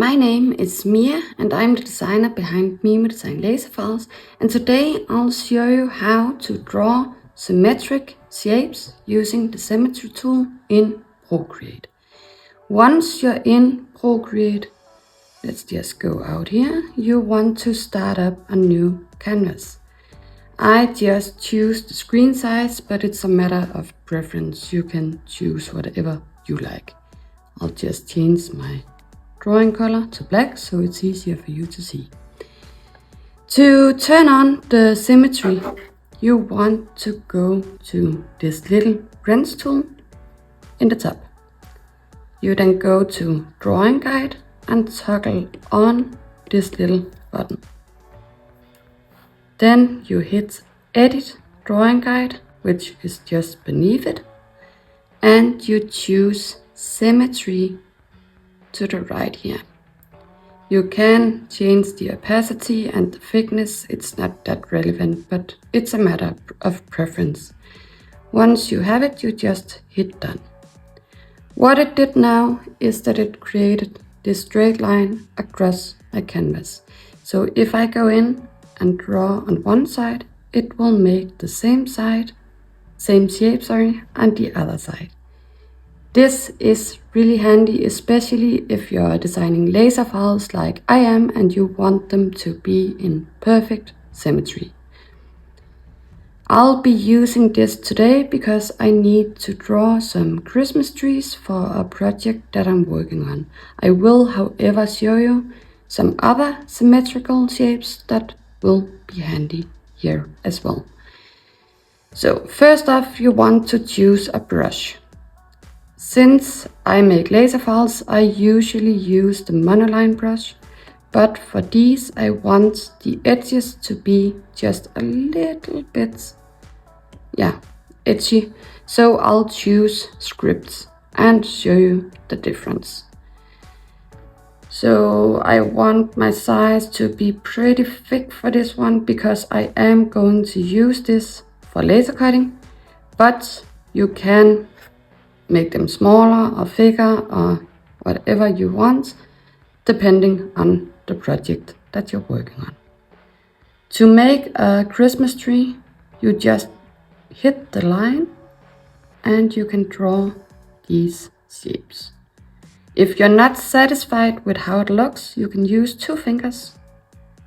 My name is Mia and I'm the designer behind Mimo Design Laser Files, and today I'll show you how to draw symmetric shapes using the Symmetry tool in Procreate. Once you're in Procreate, let's just go out here, you want to start up a new canvas. I just choose the screen size, but it's a matter of preference. You can choose whatever you like. I'll just change my drawing color to black so it's easier for you to see. To turn on the symmetry, you want to go to this little wrench tool in the top. You then go to drawing guide and toggle on this little button. Then you hit edit drawing guide, which is just beneath it, and you choose symmetry to the right here. You can change the opacity and the thickness, it's not that relevant, but it's a matter of preference. Once you have it, you just hit done. What it did now is that it created this straight line across my canvas. So if I go in and draw on one side, it will make the same shape on the other side. This is really handy, especially if you're designing laser files like I am and you want them to be in perfect symmetry. I'll be using this today because I need to draw some Christmas trees for a project that I'm working on. I will, however, show you some other symmetrical shapes that will be handy here as well. So first off, you want to choose a brush. Since I make laser files, I usually use the monoline brush, but for these I want the edges to be just a little bit, edgy. So I'll choose scripts and show you the difference. So I want my size to be pretty thick for this one because I am going to use this for laser cutting, but you can make them smaller or thicker or whatever you want, depending on the project that you're working on. To make a Christmas tree, you just hit the line and you can draw these shapes. If you're not satisfied with how it looks, you can use 2 fingers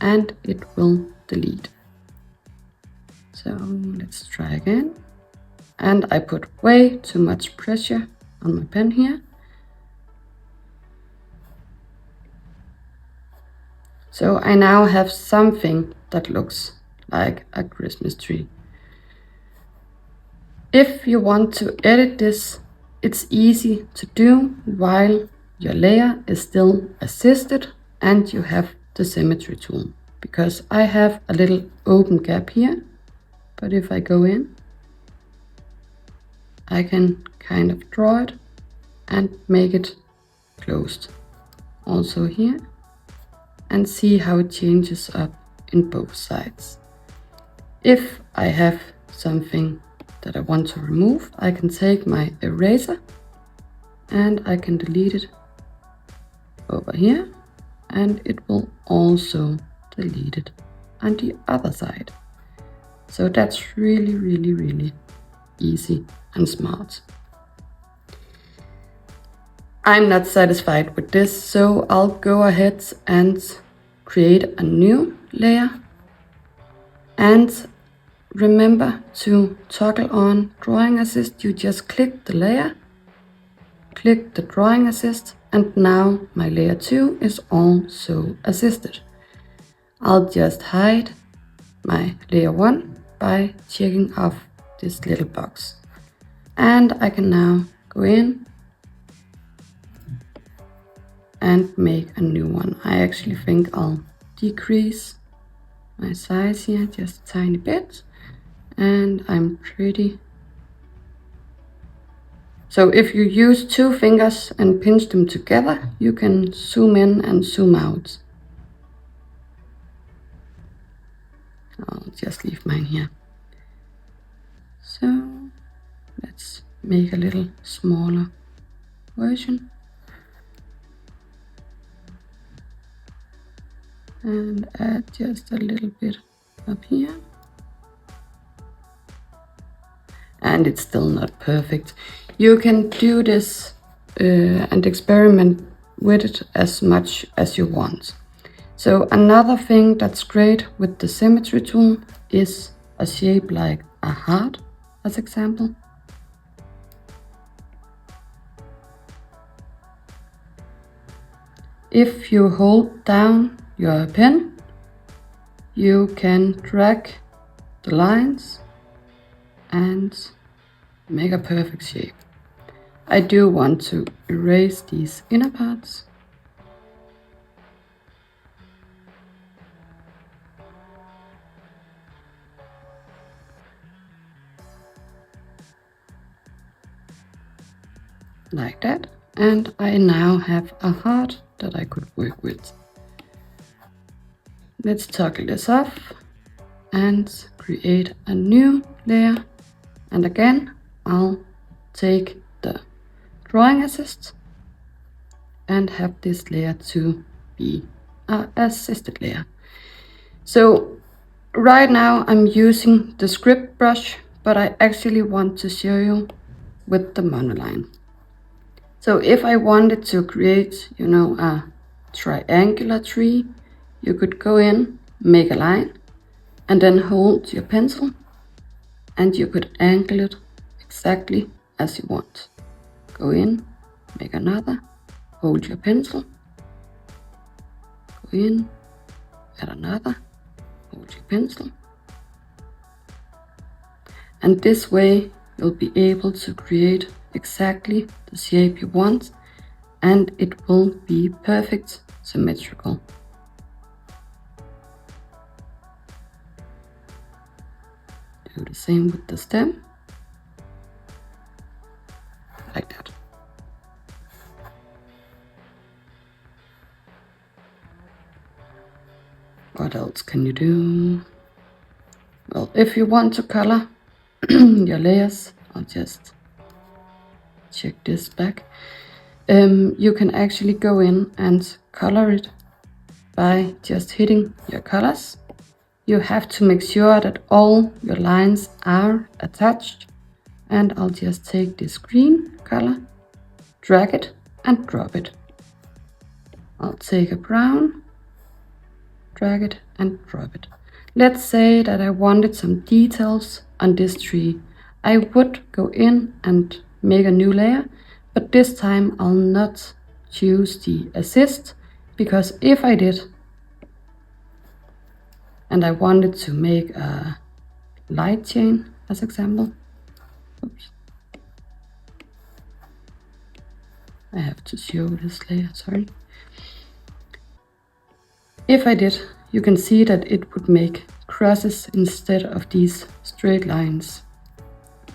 and it will delete. So let's try again. And I put way too much pressure on my pen here. So I now have something that looks like a Christmas tree. If you want to edit this, it's easy to do while your layer is still assisted and you have the symmetry tool. Because I have a little open gap here, but if I go in, I can kind of draw it and make it closed. Also here, and see how it changes up in both sides. If I have something that I want to remove, I can take my eraser and I can delete it over here, and it will also delete it on the other side. So that's really, really, really easy and smart. I'm not satisfied with this, so I'll go ahead and create a new layer. And remember to toggle on drawing assist. You just click the layer, click the drawing assist, and now my layer 2 is also assisted. I'll just hide my layer 1 by checking off this little box. And I can now go in and make a new one. I actually think I'll decrease my size here just a tiny bit, and I'm pretty. So if you use 2 fingers and pinch them together, you can zoom in and zoom out. I'll just leave mine here. So let's make a little smaller version. and add just a little bit up here. And it's still not perfect. You can do this and experiment with it as much as you want. So another thing that's great with the symmetry tool is a shape like a heart, as example. If you hold down your pen, you can drag the lines and make a perfect shape. I do want to erase these inner parts. Like that. And I now have a heart that I could work with. Let's toggle this off and create a new layer. And again, I'll take the drawing assist and have this layer to be an assisted layer. So right now I'm using the script brush, but I actually want to show you with the monoline. So if I wanted to create, a triangular tree, you could go in, make a line, and then hold your pencil, and you could angle it exactly as you want. Go in, make another, hold your pencil, go in, add another, hold your pencil. And this way you'll be able to create exactly the shape you want, and it will be perfect symmetrical. Do the same with the stem, like that. What else can you do? Well, if you want to color your layers, I'll just check this back. You can actually go in and color it by just hitting your colors. You have to make sure that all your lines are attached, and I'll just take this green color, drag it and drop it. I'll take a brown, drag it and drop it. Let's say that I wanted some details on this tree. I would go in and make a new layer, but this time I'll not choose the assist, because if I did and I wanted to make a light chain as example, oops, I have to show this layer, sorry. If I did, you can see that it would make crosses instead of these straight lines.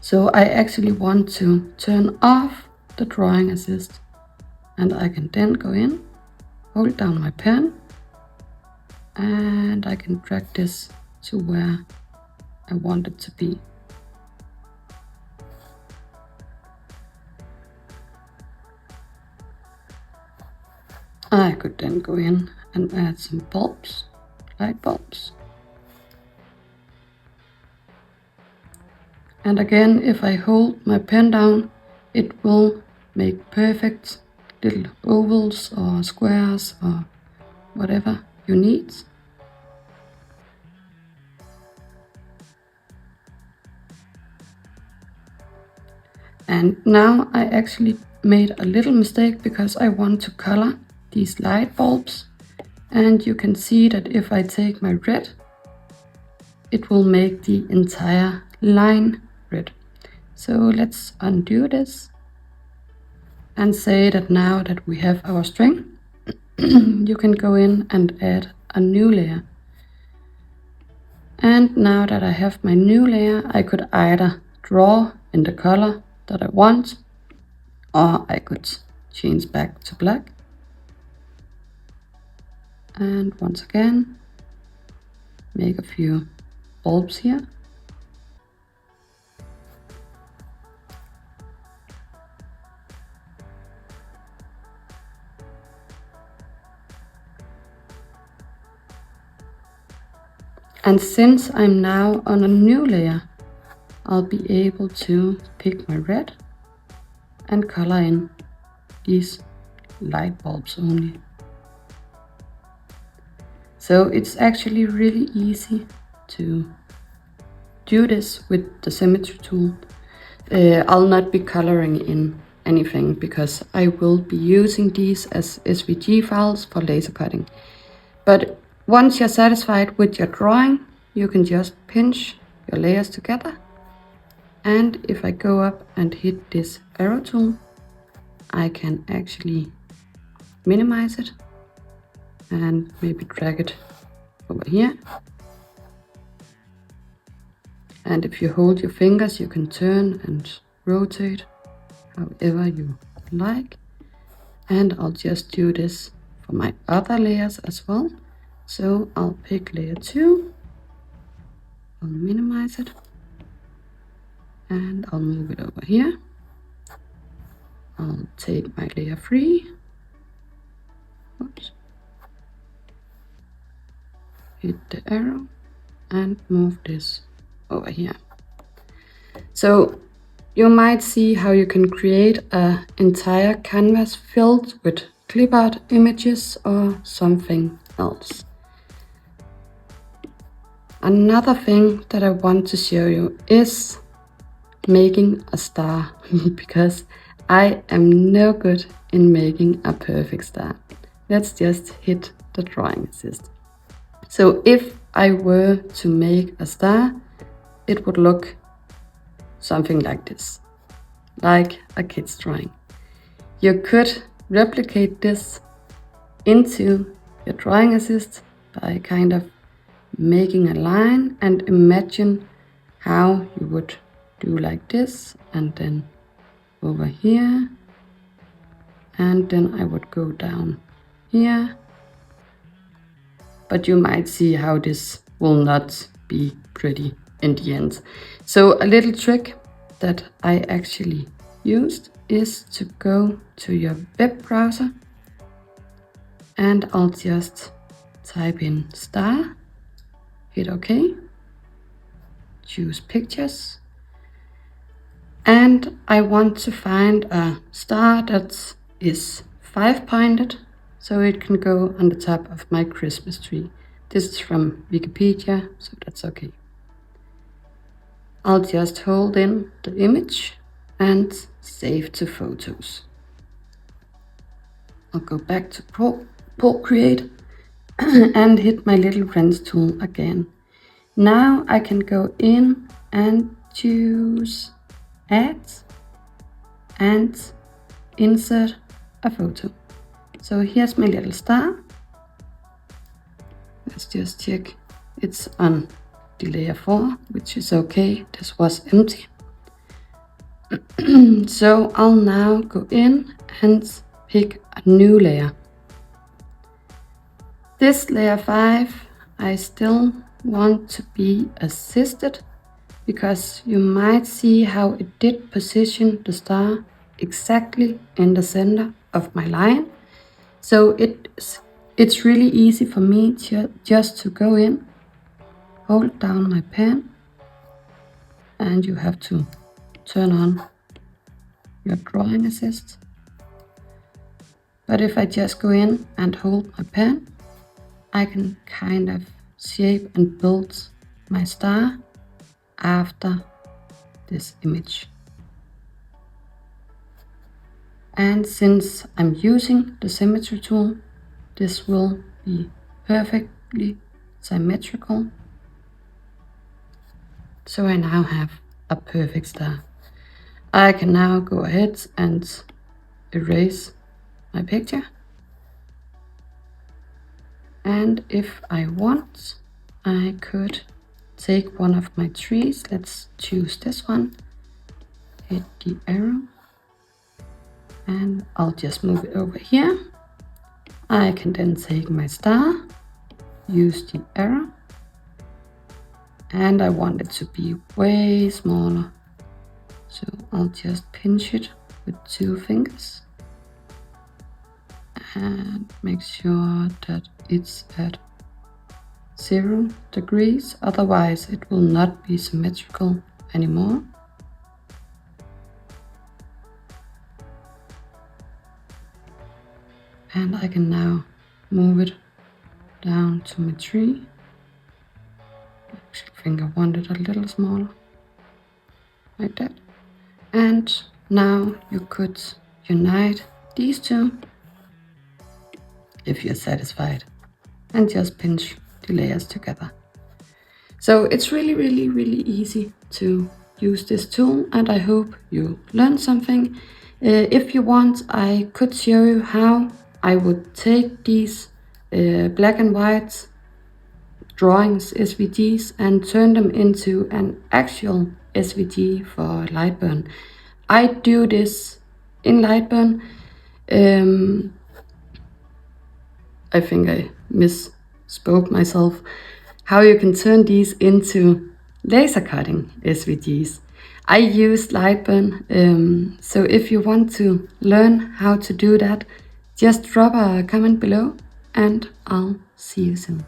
So I actually want to turn off the drawing assist, and I can then go in, hold down my pen, and I can drag this to where I want it to be. I could then go in and add some bulbs, light bulbs. And again, if I hold my pen down, it will make perfect little ovals or squares or whatever you need. And now I actually made a little mistake because I want to color these light bulbs. And you can see that if I take my red, it will make the entire line red. So let's undo this and say that now that we have our string, you can go in and add a new layer. And now that I have my new layer, I could either draw in the color that I want, or I could change back to black. And once again, make a few bulbs here. And since I'm now on a new layer, I'll be able to pick my red and color in these light bulbs only. So it's actually really easy to do this with the symmetry tool. I'll not be coloring in anything because I will be using these as SVG files for laser cutting. But once you're satisfied with your drawing, you can just pinch your layers together. And if I go up and hit this arrow tool, I can actually minimize it and maybe drag it over here. And if you hold your fingers, you can turn and rotate however you like. And I'll just do this for my other layers as well. So I'll pick layer 2, I'll minimize it, and I'll move it over here. I'll take my layer 3, oops, hit the arrow, and move this over here. So you might see how you can create an entire canvas filled with clip art images or something else. Another thing that I want to show you is making a star because I am no good in making a perfect star. Let's just hit the drawing assist. So if I were to make a star, it would look something like this, like a kid's drawing. You could replicate this into your drawing assist by kind of making a line and imagine how you would do like this and then over here, and then I would go down here. But you might see how this will not be pretty in the end. So a little trick that I actually used is to go to your web browser and I'll just type in star, hit OK, choose pictures, and I want to find a star that is 5-pointed so it can go on the top of my Christmas tree. This is from Wikipedia, so that's okay. I'll just hold in the image and save to photos. I'll go back to Procreate and hit my little wrench tool again. Now I can go in and choose Add and insert a photo. So here's my little star. Let's just check it's on the layer 4, which is okay. This was empty. So I'll now go in and pick a new layer. This layer 5, I still want to be assisted because you might see how it did position the star exactly in the center of my line. So it's really easy for me just to go in, hold down my pen, and you have to turn on your drawing assist. But if I just go in and hold my pen, I can kind of shape and build my star after this image. And since I'm using the symmetry tool, this will be perfectly symmetrical. So I now have a perfect star. I can now go ahead and erase my picture. And if I want, I could take one of my trees. Let's choose this one. Hit the arrow. And I'll just move it over here. I can then take my star, use the arrow, and I want it to be way smaller. So I'll just pinch it with 2 fingers and make sure that it's at 0 degrees, otherwise it will not be symmetrical anymore. And I can now move it down to my tree. I actually think I want it a little smaller, like that. And now you could unite these two if you're satisfied, and just pinch the layers together. So it's really easy to use this tool, and I hope you learned something. If you want, I could show you how I would take these black and white drawings, SVGs, and turn them into an actual SVG for Lightburn. I do this in Lightburn. I think I misspoke myself. How you can turn these into laser cutting SVGs. I use Lightburn, so if you want to learn how to do that, just drop a comment below and I'll see you soon.